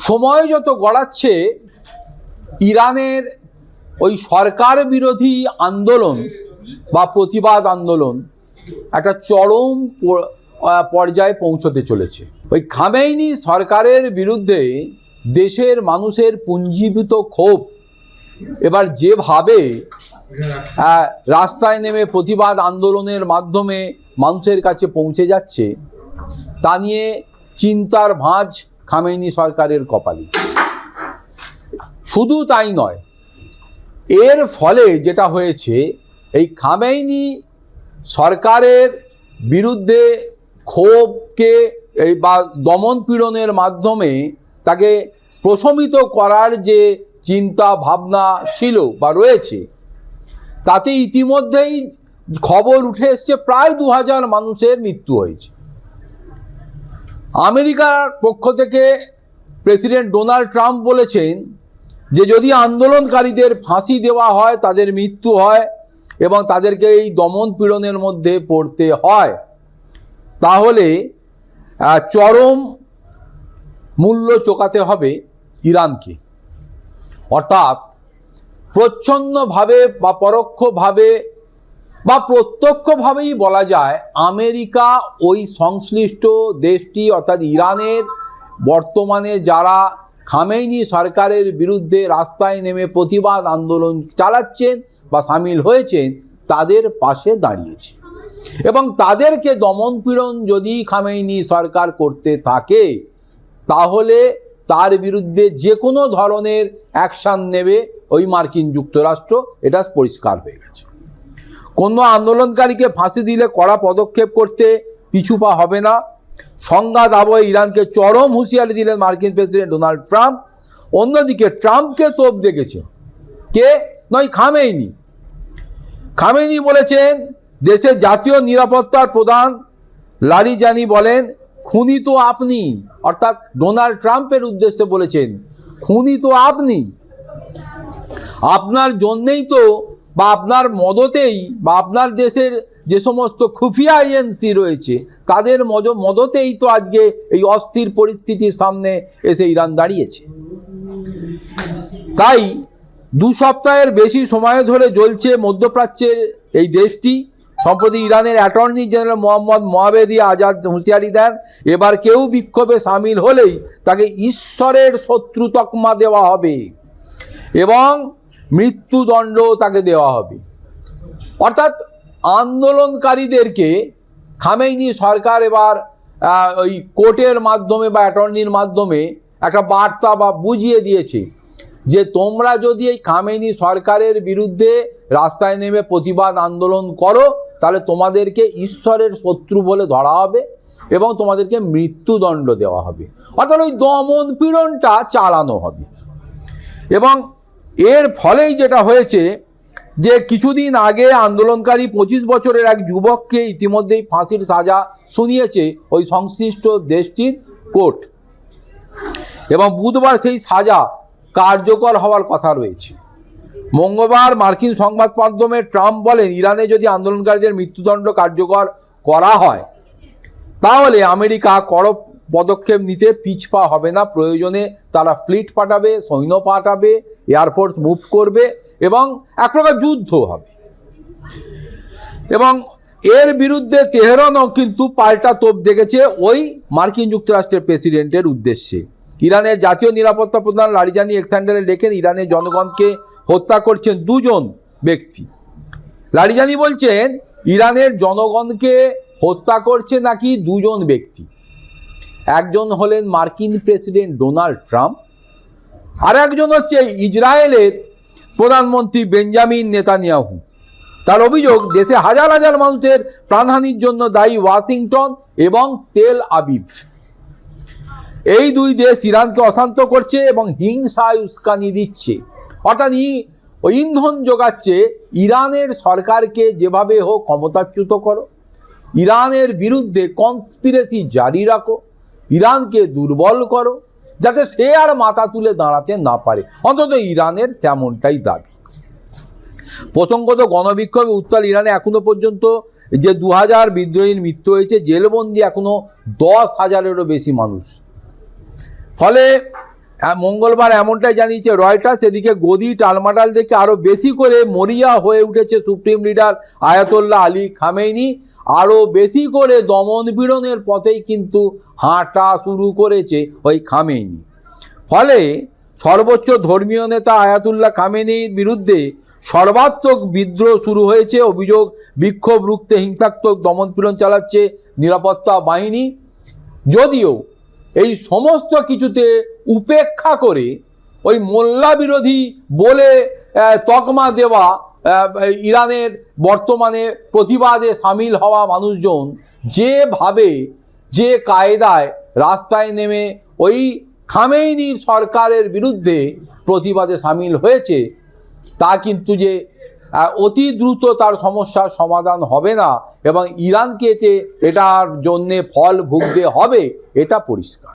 সময় যত গড়াচ্ছে ইরানের ওই সরকার বিরোধী আন্দোলন বা প্রতিবাদ আন্দোলন একটা চরম পর্যায়ে পৌঁছতে চলেছে। ওই খামেইনি সরকারের বিরুদ্ধে দেশের মানুষের পুঞ্জীভূত ক্ষোভ এবার যেভাবে রাস্তায় নেমে প্রতিবাদ আন্দোলনের মাধ্যমে মানুষের কাছে পৌঁছে যাচ্ছে তা নিয়ে চিন্তার ভাঁজ খামেইনি সরকারের কপালে। শুধু তাই নয়, এর ফলে যেটা হয়েছে এই খামেইনি সরকারের বিরুদ্ধে ক্ষোভকে এই বা দমন পীড়নের মাধ্যমে তাকে প্রশমিত করার যে চিন্তা ভাবনা ছিল বা রয়েছে তাতে ইতিমধ্যেই খবর উঠে এসছে প্রায় 2000 মানুষের মৃত্যু হয়েছে। আমেরিকার পক্ষ থেকে প্রেসিডেন্ট ডোনাল্ড ট্রাম্প বলেছেন যে যদি আন্দোলনকারীদের ফাঁসি দেওয়া হয়, তাদের মৃত্যু হয় এবং তাদেরকে এই দমন পীড়নের মধ্যে পড়তে হয়, তাহলে চরম মূল্য চোকাতে হবে ইরানকে। অর্থাৎ প্রচ্ছন্নভাবে বা পরোক্ষভাবে বা প্রত্যক্ষভাবেই বলা যায় আমেরিকা ওই সংশ্লিষ্ট দেশটি অর্থাৎ ইরানের বর্তমানে যারা খামেইনি সরকারের বিরুদ্ধে রাস্তায় নেমে প্রতিবাদ আন্দোলন চালাচ্ছেন বা সামিল হয়েছেন তাদের পাশে দাঁড়িয়েছে এবং তাদেরকে দমন পীড়ন যদি খামেইনি সরকার করতে থাকে তাহলে তার বিরুদ্ধে যে কোনো ধরনের অ্যাকশান নেবে ওই মার্কিন যুক্তরাষ্ট্র, এটা পরিষ্কার হয়ে গেছে। কোনো আন্দোলনকারীকে ফাঁসি দিলে কড়া পদক্ষেপ করতে পিছুপা হবে না। সংঘাত আবহে ইরানকে চরম হুঁশিয়ারি দিলেন মার্কিন প্রেসিডেন্ট ডোনাল্ড ট্রাম্প। অন্যদিকে ট্রাম্পকে তোপ দেখেছে কে নয়, খামেইনি। খামেইনি বলেছেন দেশের জাতীয় নিরাপত্তার প্রধান লারিজানি বলেন খুনি তো আপনি, অর্থাৎ ডোনাল্ড ট্রাম্পের উদ্দেশ্যে বলেছেন খুনি তো আপনি, আপনার জন্যেই তো বা আপনার মদতেই বা আপনার দেশের যে সমস্ত খুফিয়া এজেন্সি রয়েছে তাদের মদতেই তো আজকে এই অস্থির পরিস্থিতির সামনে এসে ইরান দাঁড়িয়েছে। তাই 2 সপ্তাহের বেশি সময় ধরে জ্বলছে মধ্যপ্রাচ্যের এই দেশটি। সম্প্রতি ইরানের অ্যাটর্নি জেনারেল মোহাম্মদ মোয়াবেদি আজাদ হুঁশিয়ারি দেন এবার কেউ বিক্ষোভে সামিল হলেই তাকে ঈশ্বরের শত্রু তকমা দেওয়া হবে এবং মৃত্যুদণ্ড তাকে দেওয়া হবে। অর্থাৎ আন্দোলনকারীদেরকে খামেইনি সরকার এবার ওই কোর্টের মাধ্যমে বা অ্যাটর্নির মাধ্যমে একটা বার্তা বা বুঝিয়ে দিয়েছে যে তোমরা যদি এই খামেইনি সরকারের বিরুদ্ধে রাস্তায় নেমে প্রতিবাদ আন্দোলন করো তাহলে তোমাদেরকে ঈশ্বরের শত্রু বলে ধরা হবে এবং তোমাদেরকে মৃত্যুদণ্ড দেওয়া হবে। অর্থাৎ ওই দমন পীড়নটা চালানো হবে। এবং এর ফলেই যেটা হয়েছে যে কিছুদিন আগে আন্দোলনকারী 25 বছরের এক যুবককে ইতিমধ্যেই ফাঁসির সাজা শুনিয়েছে ওই সংশ্লিষ্ট দেশটির কোর্ট এবং বুধবার সেই সাজা কার্যকর হওয়ার কথা রয়েছে। মঙ্গলবার মার্কিন সংবাদ মাধ্যমে ট্রাম্প বলেন ইরানে যদি আন্দোলনকারীদের মৃত্যুদণ্ড কার্যকর করা হয় তাহলে আমেরিকা কড়া পদক্ষেপ নিতে পিছপা হবে না। প্রয়োজনে তারা ফ্লিট পাঠাবে, সৈন্য পাঠাবে, এয়ারফোর্স মুভ করবে এবং এক প্রকার যুদ্ধ হবে। এবং এর বিরুদ্ধে তেহরানও কিন্তু পাল্টা তোপ দেখেছে ওই মার্কিন যুক্তরাষ্ট্রের প্রেসিডেন্টের উদ্দেশ্যে। ইরানের জাতীয় নিরাপত্তা প্রধান লারিজানি এক্স হ্যান্ডেলে লেখেন ইরানের জনগণকে হত্যা করছেন 2 জন ব্যক্তি। লারিজানি বলছেন ইরানের জনগণকে হত্যা করছে নাকি 2 জন ব্যক্তি। একজন হলেন মার্কিন প্রেসিডেন্ট ডোনাল্ড ট্রাম্প আর একজন হচ্ছে ইসরায়েলের প্রধানমন্ত্রী বেঞ্জামিন নেতানিয়াহু। তার অভিযোগ দেশে হাজার হাজার মানুষের প্রাণহানির জন্য দায়ী ওয়াশিংটন এবং তেল আবিব। এই 2 দেশ ইরানকে অশান্ত করছে এবং হিংসায় উস্কানি দিচ্ছে, অর্থাৎ ইন্ধন যোগাচ্ছে ইরানের সরকারকে যেভাবে হোক ক্ষমতাচ্যুত করো, ইরানের বিরুদ্ধে কনস্পিরেসি জারি রাখো, ইরানকে দুর্বল করো যাতে সে আর মাথা তুলে দাঁড়াতে না পারে। অন্তত ইরানের তেমনটাই দাবি। প্রসঙ্গত গণবিক্ষোভে উত্তাল ইরানে এখনো পর্যন্ত যে 2000 বিদ্রোহীর মৃত্যু হয়েছে, জেলবন্দি এখনো 10,000-এরও বেশি মানুষ। ফলে মঙ্গলবার এমনটাই জানিয়েছে রয়টার্স। এদিকে গদি টালমাটাল দেখে আরও বেশি করে মরিয়া হয়ে উঠেছে supreme leader Ayatollah Ali Khamenei. আরও বেশি করে দমন পীড়নের পথেই কিন্তু হাঁটা শুরু করেছে ওই খামেনি। ফলে সর্বোচ্চ ধর্মীয় নেতা আয়াতুল্লাহ খামেনির বিরুদ্ধে সর্বাত্মক বিদ্রোহ শুরু হয়েছে। অভিযোগ, বিক্ষোভ রুখতে হিংসাত্মক দমনপীড়ন চালাচ্ছে নিরাপত্তা বাহিনী। যদিও এই সমস্ত কিছুতে উপেক্ষা করে ওই মোল্লা বিরোধী বলে তকমা দেওয়া ইরানের বর্তমানে প্রতিবাদে সামিল হওয়া মানুষজন যেভাবে যে কায়দায় রাস্তায় নেমে ওই খামেইনির সরকারের বিরুদ্ধে প্রতিবাদে সামিল হয়েছে, তা কিন্তু যে অতি দ্রুত তার সমস্যার সমাধান হবে না এবং ইরানকে এটার জন্যে ফল ভুগতে হবে, এটা পরিষ্কার।